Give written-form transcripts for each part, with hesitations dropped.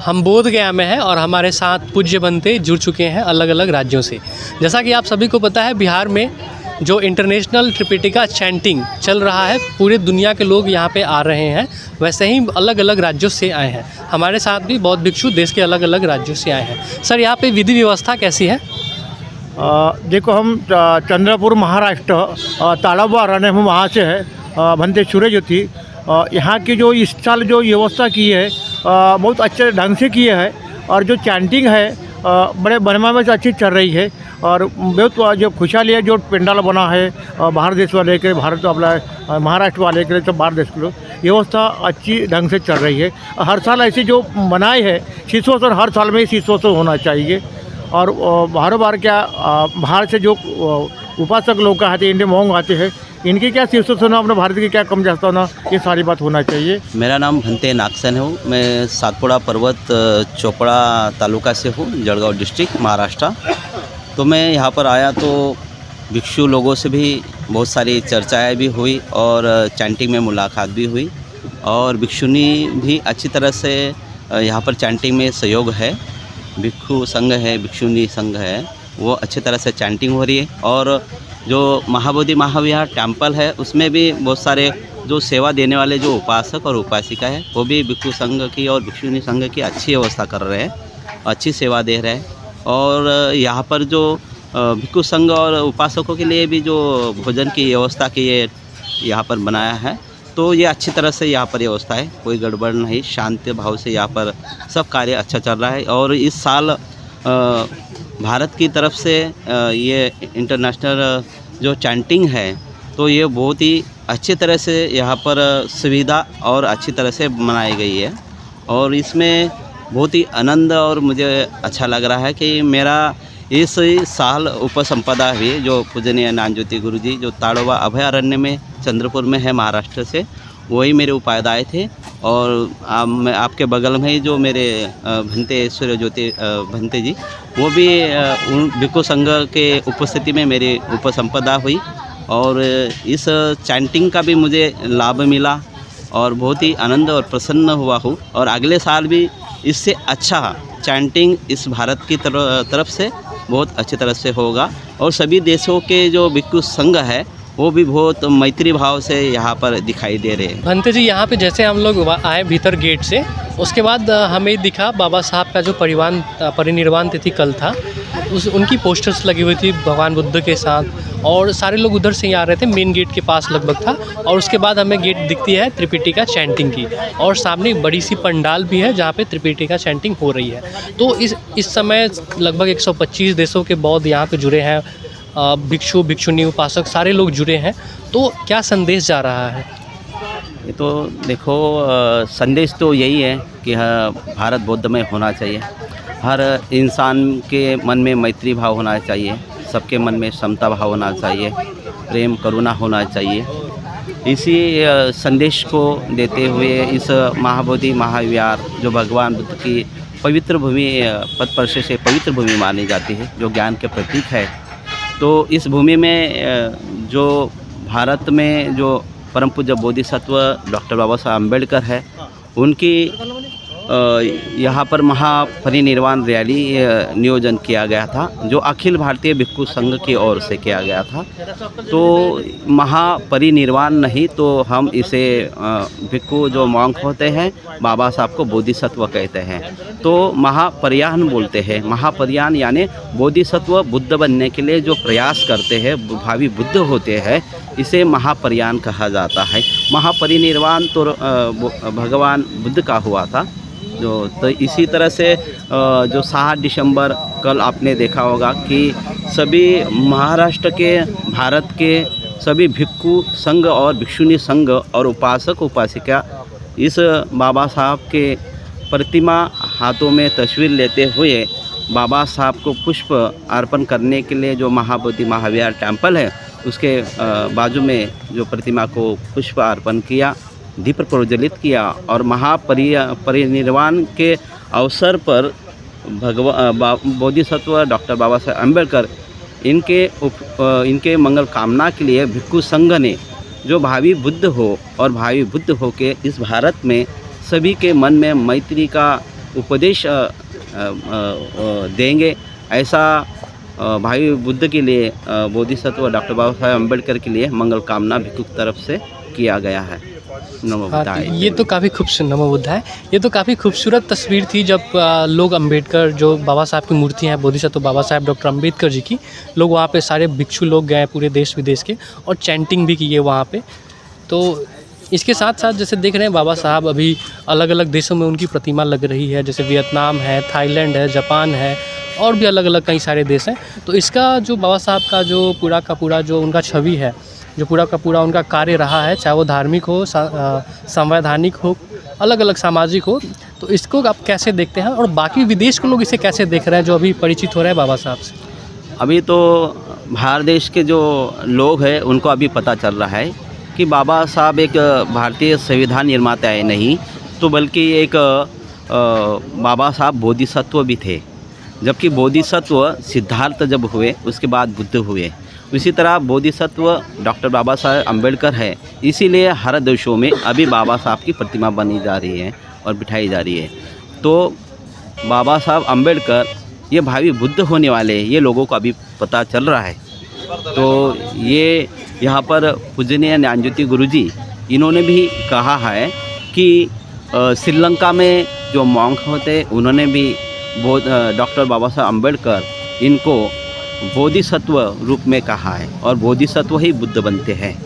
हम बोध गया में हैं और हमारे साथ पूज्य बनते जुड़ चुके हैं अलग अलग राज्यों से। जैसा कि आप सभी को पता है, बिहार में जो इंटरनेशनल त्रिपिटिका चैंटिंग चल रहा है, पूरे दुनिया के लोग यहाँ पे आ रहे हैं। वैसे ही अलग अलग राज्यों से आए हैं। हमारे साथ भी बौद्ध भिक्षु देश के अलग अलग राज्यों से आए हैं। सर, यहाँ पे विधि व्यवस्था कैसी है? देखो, हम चंद्रपुर महाराष्ट्र तालाबा अरण्य हम वहाँ से है। भंते सूर्यज्योति यहाँ की जो इस साल जो व्यवस्था की है बहुत अच्छे ढंग से की है। और जो चैंटिंग है बड़े बनमा में से अच्छी चल रही है। और बहुत जो खुशहाली है, जो पेंडाल बना है बाहर देश वाले के, भारत अपना महाराष्ट्र वाले के लिए, तो बाहर देश के लोग, व्यवस्था अच्छी ढंग से चल रही है। हर साल ऐसी जो बनाए है शीर्षोत्सव, हर साल में शीर्षोत्सव होना चाहिए। और बार क्या बाहर से जो उपासक लोग का आते हैं, इंडिया मोंग आते हैं, इनकी क्या शीर्षोत्सव होना, अपने भारत की क्या कम जाता होना, ये सारी बात होना चाहिए। मेरा नाम भंते नागसेन हूँ। मैं सातपुड़ा पर्वत चोपड़ा तालुका से हूँ, जळगांव डिस्ट्रिक्ट, महाराष्ट्र। तो मैं यहाँ पर आया तो भिक्षु लोगों से भी बहुत सारी चर्चाएं भी हुई और चैंटिंग में मुलाकात भी हुई। और भिक्षुनी भी अच्छी तरह से यहाँ पर चैंटिंग में सहयोग है। भिक्षु संघ है, भिक्षुनी संघ है, वो अच्छी तरह से चैंटिंग हो रही है। और जो महाबोधि महाविहार टेम्पल है, उसमें भी बहुत सारे जो सेवा देने वाले जो उपासक और उपासिका है, वो भी भिक्षु संघ की और भिक्षुनी संघ की अच्छी व्यवस्था कर रहे हैं, अच्छी सेवा दे रहे हैं। और यहाँ पर जो भिक्षु संघ और उपासकों के लिए भी जो भोजन की व्यवस्था की ये यहाँ पर बनाया है, तो ये अच्छी तरह से यहाँ पर व्यवस्था है, कोई गड़बड़ नहीं, शांति भाव से यहाँ पर सब कार्य अच्छा चल रहा है। और इस साल भारत की तरफ से ये इंटरनेशनल जो चैंटिंग है, तो ये बहुत ही अच्छी तरह से यहाँ पर सुविधा और अच्छी तरह से मनाई गई है। और इसमें बहुत ही आनंद और मुझे अच्छा लग रहा है कि मेरा इस साल उपसंपदा हुई, जो पूजनीय ज्ञानज्योति गुरु जी जो ताड़ोबा अभयारण्य में चंद्रपुर में है महाराष्ट्र से, वही मेरे उपाध्याय थे। और मैं आपके बगल में ही जो मेरे भंते सूर्यज्योति भंते जी, वो भी उन भिक्षु संघ के उपस्थिति में मेरी उपसंपदा हुई। और इस चैंटिंग का भी मुझे लाभ मिला और बहुत ही आनंद और प्रसन्न हुआ हूँ। और अगले साल भी इससे अच्छा चैंटिंग इस भारत की तरफ से बहुत अच्छी तरह से होगा। और सभी देशों के जो भिक्षु संघ है, वो भी बहुत मैत्री भाव से यहाँ पर दिखाई दे रहे हैं। भंते जी, यहाँ पे जैसे हम लोग आए भीतर गेट से, उसके बाद हमें दिखा बाबा साहब का जो परिनिर्वाण तिथि कल था, उनकी पोस्टर्स लगी हुई थी भगवान बुद्ध के साथ। और सारे लोग उधर से ही आ रहे थे, मेन गेट के पास लगभग था। और उसके बाद हमें गेट दिखती है त्रिपिटिका चैंटिंग की, और सामने एक बड़ी सी पंडाल भी है जहाँ पे त्रिपिटिका चैंटिंग हो रही है। तो इस समय लगभग 125 देशों के बौद्ध यहाँ पे जुड़े हैं, भिक्षु भिक्षुनी उपासक सारे लोग जुड़े हैं। तो क्या संदेश जा रहा है? ये तो देखो, संदेश तो यही है कि भारत बौद्धमय होना चाहिए। हर इंसान के मन में मैत्री भाव होना चाहिए, सबके मन में समता भाव होना चाहिए, प्रेम करुणा होना चाहिए। इसी संदेश को देते हुए इस महाबोधि महाविहार, जो भगवान बुद्ध की पवित्र भूमि, पदस्पर्श से पवित्र भूमि मानी जाती है, जो ज्ञान के प्रतीक है, तो इस भूमि में जो भारत में जो परम पूज्य बोधिसत्व डॉक्टर बाबा साहब अम्बेडकर है, उनकी यहाँ पर महापरिनिर्वाण रैली नियोजन किया गया था, जो अखिल भारतीय भिक्षु संघ की ओर से किया गया था। तो महापरिनिर्वाण नहीं तो हम इसे भिक्षु जो मॉन्क होते हैं, बाबा साहब को बोधिसत्व कहते हैं, तो महापरियान बोलते हैं। महापरियान यानी बोधिसत्व बुद्ध बनने के लिए जो प्रयास करते हैं, भावी बुद्ध होते हैं, इसे महापरियान कहा जाता है। महापरिनिर्वाण तो भगवान बुद्ध का हुआ था। तो इसी तरह से जो 7 दिसंबर कल आपने देखा होगा कि सभी महाराष्ट्र के, भारत के सभी भिक्षु संघ और भिक्षुनी संघ और उपासक उपासिका इस बाबा साहब के प्रतिमा हाथों में तस्वीर लेते हुए बाबा साहब को पुष्प अर्पण करने के लिए जो महाबोधि महाविहार टेम्पल है, उसके बाजू में जो प्रतिमा को पुष्प अर्पण किया, दीप प्रज्वलित किया। और महापरिनिर्वाण के अवसर पर बोधिसत्व डॉक्टर बाबा साहब अम्बेडकर इनके मंगल कामना के लिए भिक्षु संघ ने जो भावी बुद्ध हो और भावी बुद्ध हो के इस भारत में सभी के मन में मैत्री का उपदेश देंगे, ऐसा भाई बुद्ध के लिए बोधिसत्व डॉक्टर बाबा साहेब अम्बेडकर के लिए मंगल कामना भिक्षुक तरफ से किया गया है। नमो हाँ, बुद्धाय। तो ये तो काफ़ी खूबसूरत, नमो बुद्धाय, ये तो काफ़ी खूबसूरत तस्वीर थी जब लोग अम्बेडकर, जो बाबा साहब की मूर्ति है बोधिसत्व बाबा साहब डॉक्टर अम्बेडकर जी की, लोग वहाँ पे सारे भिक्षु लोग गए पूरे देश विदेश के और चैंटिंग भी की है वहाँ पे। तो इसके साथ साथ जैसे देख रहे हैं बाबा साहब अभी अलग अलग देशों में उनकी प्रतिमा लग रही है, जैसे वियतनाम है, थाईलैंड है, जापान है और भी अलग अलग कई सारे देश हैं। तो इसका जो बाबा साहब का जो पूरा का पूरा जो उनका छवि है, जो पूरा का पूरा उनका कार्य रहा है, चाहे वो धार्मिक हो, संवैधानिक हो, अलग अलग सामाजिक हो, तो इसको आप कैसे देखते हैं और बाकी विदेश के लोग इसे कैसे देख रहे हैं जो अभी परिचित हो रहे हैं बाबा साहब से? अभी तो भारत देश के जो लोग हैं उनको अभी पता चल रहा है कि बाबा साहब एक भारतीय संविधान निर्माता है नहीं, तो बल्कि एक बाबा साहब बोधिसत्व भी थे। जबकि बोधिसत्व सिद्धार्थ जब हुए उसके बाद बुद्ध हुए, उसी तरह बोधिसत्व डॉक्टर बाबा साहब अम्बेडकर है। इसीलिए हर देशों में अभी बाबा साहब की प्रतिमा बनी जा रही है और बिठाई जा रही है। तो बाबा साहब अम्बेडकर ये भावी बुद्ध होने वाले, ये लोगों को अभी पता चल रहा है। तो ये यहाँ पर पूजनीय ज्ञानज्योति गुरुजी इन्होंने भी कहा है कि श्रीलंका में जो मॉन्क होते उन्होंने भी डॉक्टर बाबा साहब अम्बेडकर इनको बोधिसत्व रूप में कहा है और बोधिसत्व ही बुद्ध बनते हैं।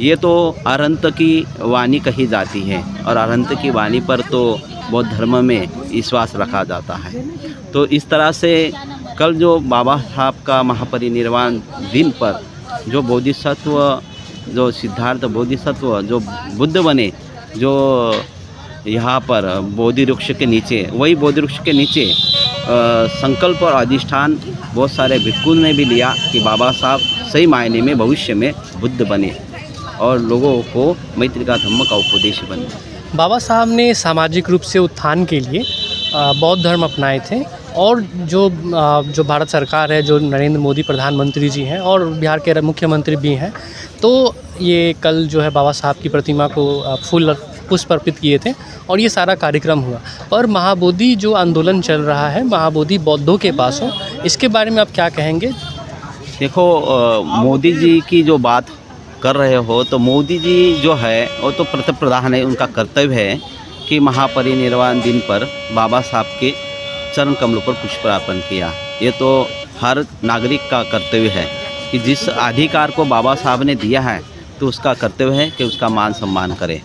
ये तो अरहंत की वाणी कही जाती है और अरहंत की वाणी पर तो बौद्ध धर्म में विश्वास रखा जाता है। तो इस तरह से कल जो बाबा साहब का महापरिनिर्वाण दिन पर जो बोधिसत्व, जो सिद्धार्थ बोधिसत्व जो बुद्ध बने, जो यहाँ पर बोधि वृक्ष के नीचे, वही बोधि वृक्ष के नीचे संकल्प और अधिष्ठान बहुत सारे भिक्षुओं ने भी लिया कि बाबा साहब सही मायने में भविष्य में बुद्ध बने और लोगों को मैत्री का धम्म का उपदेश बने। बाबा साहब ने सामाजिक रूप से उत्थान के लिए बौद्ध धर्म अपनाए थे और जो भारत सरकार है, जो नरेंद्र मोदी प्रधानमंत्री जी हैं और बिहार के मुख्यमंत्री भी हैं, तो ये कल जो है बाबा साहब की प्रतिमा को फूल पुष्प अर्पित किए थे और ये सारा कार्यक्रम हुआ। और महाबोधि जो आंदोलन चल रहा है, महाबोधि बौद्धों के पास हो, इसके बारे में आप क्या कहेंगे? देखो, मोदी जी की जो बात कर रहे हो, तो मोदी जी जो है वो तो प्रधान है, उनका कर्तव्य है कि महापरिनिर्वाण दिन पर बाबा साहब के चरण कमलों पर पुष्पार्पण किया। ये तो हर नागरिक का कर्तव्य है कि जिस अधिकार को बाबा साहब ने दिया है तो उसका कर्तव्य है कि उसका मान सम्मान करे।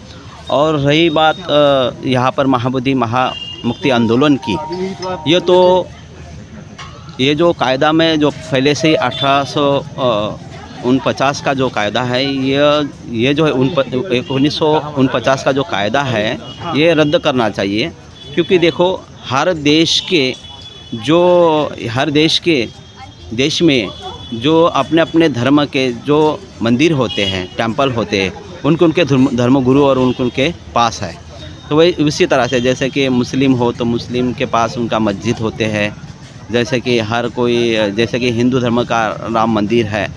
और रही बात यहाँ पर महाबोधि महामुक्ति आंदोलन की, ये जो कायदा में जो पहले से 1849 का जो कायदा है, ये जो है 1949 का जो कायदा है ये रद्द करना चाहिए। क्योंकि देखो, हर देश में जो अपने अपने धर्म के जो मंदिर होते हैं, टेंपल होते हैं, उनके धर्मगुरु और उनके पास है। तो वही उसी तरह से जैसे कि मुस्लिम हो तो मुस्लिम के पास उनका मस्जिद होते हैं, जैसे कि हर कोई, जैसे कि हिंदू धर्म का राम मंदिर है,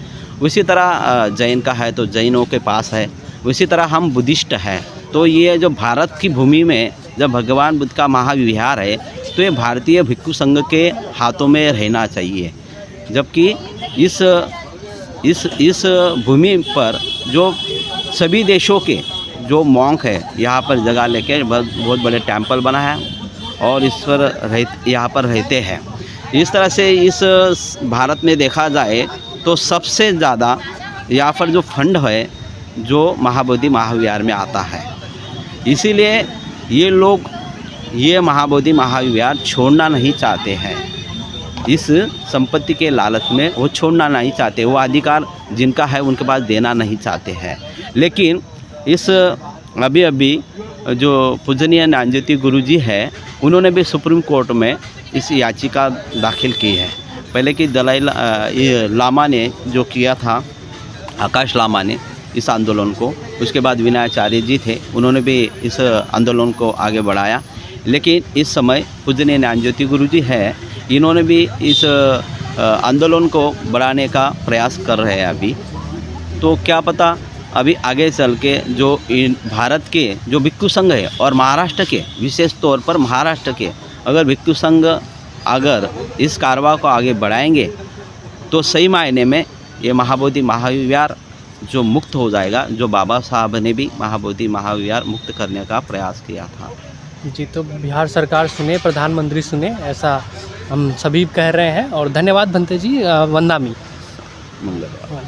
उसी तरह जैन का है तो जैनों के पास है। उसी तरह हम बुद्धिस्ट हैं, तो ये जो भारत की भूमि में जब भगवान बुद्ध का महाविहार है तो ये भारतीय भिक्षु संघ के हाथों में रहना चाहिए। जबकि इस भूमि पर जो सभी देशों के जो मॉन्क है यहाँ पर जगह लेके बहुत बड़े टेंपल बना है और इस पर यहाँ पर रहते हैं। इस तरह से इस भारत में देखा जाए तो सबसे ज़्यादा यहाँ पर जो फंड है जो महाबोधि महाविहार में आता है। इसीलिए ये लोग ये महाबोधि महाविहार छोड़ना नहीं चाहते हैं। इस संपत्ति के लालच में वो छोड़ना नहीं चाहते, वो अधिकार जिनका है उनके पास देना नहीं चाहते हैं। लेकिन इस अभी जो पूजनीय ज्ञानज्योति गुरुजी है, उन्होंने भी सुप्रीम कोर्ट में इस याचिका दाखिल की है। पहले कि दलाई लामा ने जो किया था, आकाश लामा ने इस आंदोलन को, उसके बाद विनयाचार्य जी थे, उन्होंने भी इस आंदोलन को आगे बढ़ाया। लेकिन इस समय पूजनीय ज्ञानज्योति गुरुजी है, इन्होंने भी इस आंदोलन को बढ़ाने का प्रयास कर रहे हैं अभी। तो क्या पता अभी आगे चल के जो भारत के जो भिक्षु संघ है और महाराष्ट्र के, विशेष तौर पर महाराष्ट्र के अगर भिक्षु संघ अगर इस कारवा को आगे बढ़ाएंगे तो सही मायने में ये महाबोधि महाविहार जो मुक्त हो जाएगा, जो बाबा साहब ने भी महाबोधि महाविहार मुक्त करने का प्रयास किया था। जी, तो बिहार सरकार सुने, प्रधानमंत्री सुने, ऐसा हम सभी कह रहे हैं। और धन्यवाद भंते जी, वंदामी। मंगलवार।